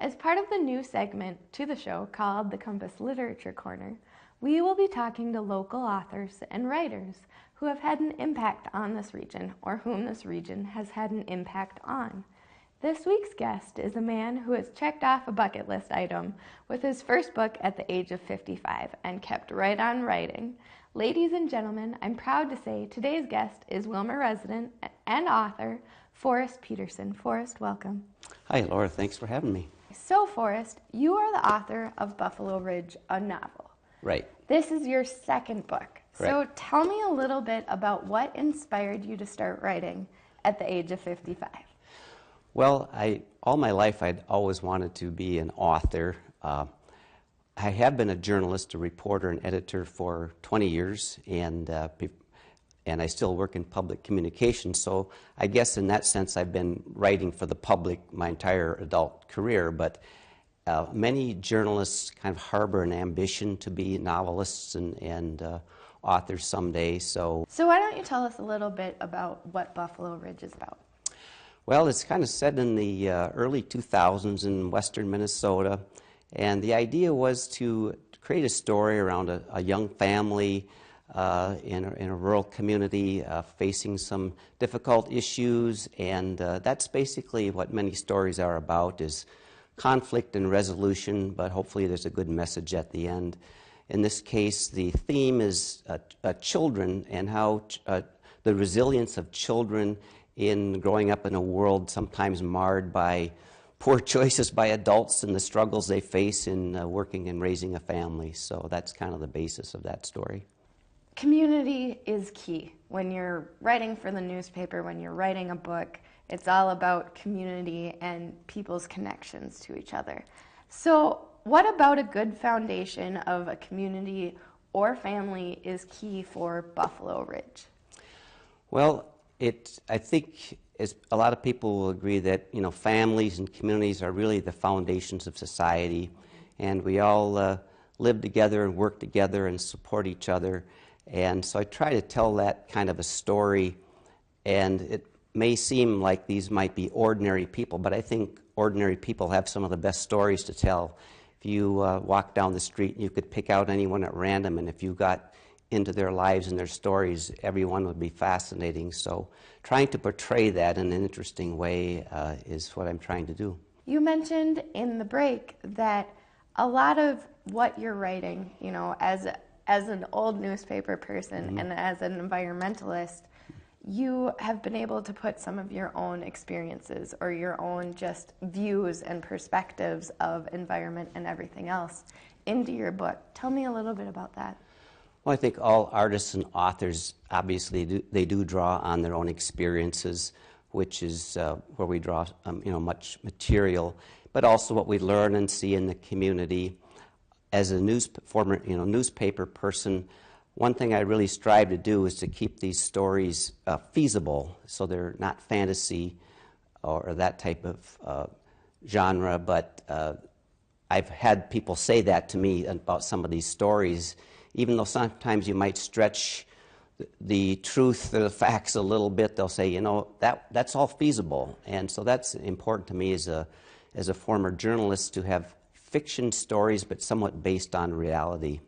As part of the new segment to the show called the Compass Literature Corner, we will be talking to local authors and writers who have had an impact on this region or whom this region has had an impact on. This week's guest is a man who has checked off a bucket list item with his first book at the age of 55 and kept right on writing. Ladies and gentlemen, I'm proud to say today's guest is Willmar resident and author Forrest Peterson. Forrest, welcome. Hi, Laura. Thanks for having me. So, Forrest, you are the author of Buffalo Ridge, a novel. Right. This is your second book. Correct. So tell me a little bit about what inspired you to start writing at the age of 55. Well, all my life I'd always wanted to be an author. I have been a journalist, a reporter, and editor for 20 years, and I still work in public communications. So I guess in that sense I've been writing for the public my entire adult career. But many journalists kind of harbor an ambition to be novelists and authors someday. So why don't you tell us a little bit about what Buffalo Ridge is about? Well, it's kind of set in the early 2000s in western Minnesota, and the idea was to create a story around a young family in a rural community facing some difficult issues, and that's basically what many stories are about, is conflict and resolution, but hopefully there's a good message at the end. In this case, the theme is children and how the resilience of children in growing up in a world sometimes marred by poor choices by adults and the struggles they face in working and raising a family. So that's kind of the basis of that story. Community is key. When you're writing for the newspaper, when you're writing a book, it's all about community and people's connections to each other. So what about a good foundation of a community or family is key for Buffalo Ridge? Well, I think a lot of people will agree that families and communities are really the foundations of society, and we all live together and work together and support each other. And so I try to tell that kind of a story, and it may seem like these might be ordinary people, but I think ordinary people have some of the best stories to tell. If you walk down the street, you could pick out anyone at random, and if you got into their lives and their stories, everyone would be fascinating. So trying to portray that in an interesting way is what I'm trying to do. You mentioned in the break that a lot of what you're writing, as an old newspaper person and as an environmentalist, you have been able to put some of your own experiences or your own just views and perspectives of environment and everything else into your book. Tell me a little bit about that. Well, I think all artists and authors, obviously, they do draw on their own experiences, which is where we draw much material, but also what we learn and see in the community. As a former newspaper person, one thing I really strive to do is to keep these stories feasible, so they're not fantasy or that type of genre. But I've had people say that to me about some of these stories, even though sometimes you might stretch the truth or the facts a little bit. They'll say, that's all feasible, and so that's important to me as a former journalist, to have fiction stories, but somewhat based on reality.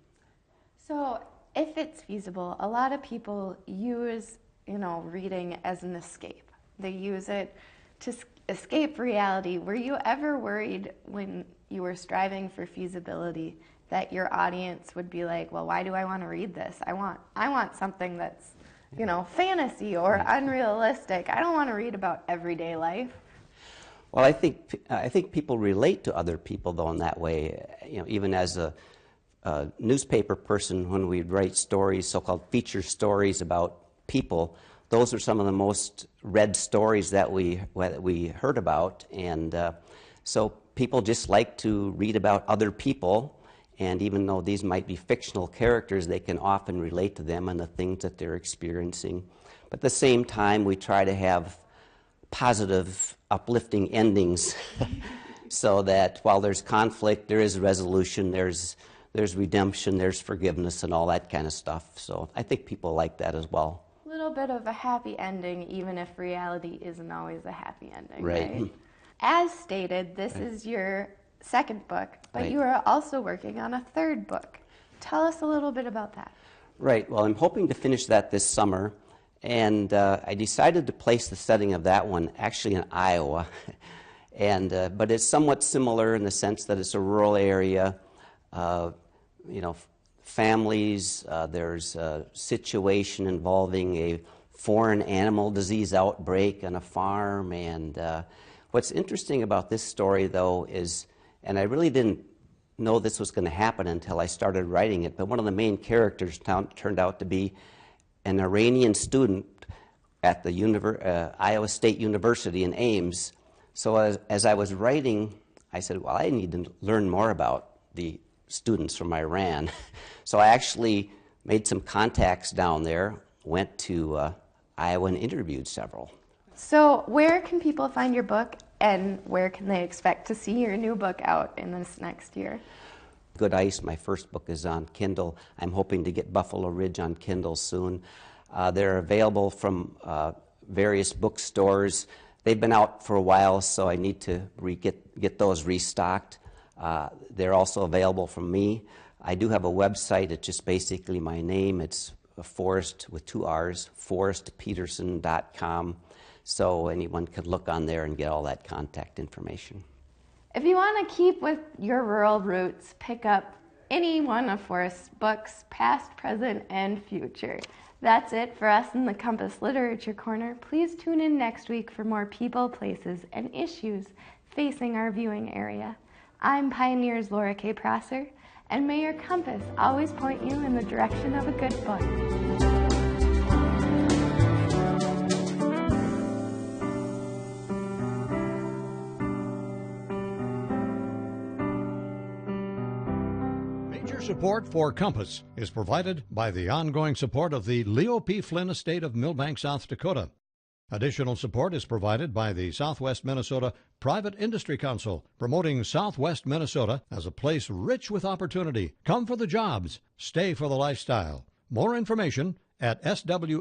So if it's feasible, a lot of people use, reading as an escape. They use it to escape reality. Were you ever worried when you were striving for feasibility that your audience would be like, well, why do I want to read this? I want something that's, fantasy or unrealistic. I don't want to read about everyday life. Well, I think people relate to other people, though, in that way. Even as a newspaper person, when we write stories, so-called feature stories about people, those are some of the most read stories that we heard about. And so people just like to read about other people. And even though these might be fictional characters, they can often relate to them and the things that they're experiencing. But at the same time, we try to have positive, uplifting endings so that while there's conflict, there is resolution, there's redemption, there's forgiveness, and all that kind of stuff. So I think people like that as well. A little bit of a happy ending, even if reality isn't always a happy ending, right? As stated, this is your second book, but Right. you are also working on a third book. Tell us a little bit about that. Right. Well, I'm hoping to finish that this summer, and I decided to place the setting of that one actually in Iowa, but it's somewhat similar in the sense that it's a rural area. You know, families. There's a situation involving a foreign animal disease outbreak on a farm, and what's interesting about this story, though, is, and I really didn't know this was going to happen until I started writing it, but one of the main characters turned out to be an Iranian student at the Iowa State University in Ames. So as I was writing, I said, well, I need to learn more about the students from Iran. So I actually made some contacts down there, went to Iowa and interviewed several. So where can people find your book, and where can they expect to see your new book out in this next year? Good Ice, my first book, is on Kindle. I'm hoping to get Buffalo Ridge on Kindle soon. They're available from various bookstores. They've been out for a while, so I need to get those restocked. They're also available from me. I do have a website. It's just basically my name. It's Forrest with 2 R's, forrestpeterson.com. So anyone could look on there and get all that contact information. If you want to keep with your rural roots, pick up any one of Forrest's books, past, present, and future. That's it for us in the Compass Literature Corner. Please tune in next week for more people, places, and issues facing our viewing area. I'm Pioneer's Laura K. Prosser, and may your compass always point you in the direction of a good book. Support for Compass is provided by the ongoing support of the Leo P. Flynn Estate of Millbank, South Dakota. Additional support is provided by the Southwest Minnesota Private Industry Council, promoting Southwest Minnesota as a place rich with opportunity. Come for the jobs, stay for the lifestyle. More information at swmnpic.org.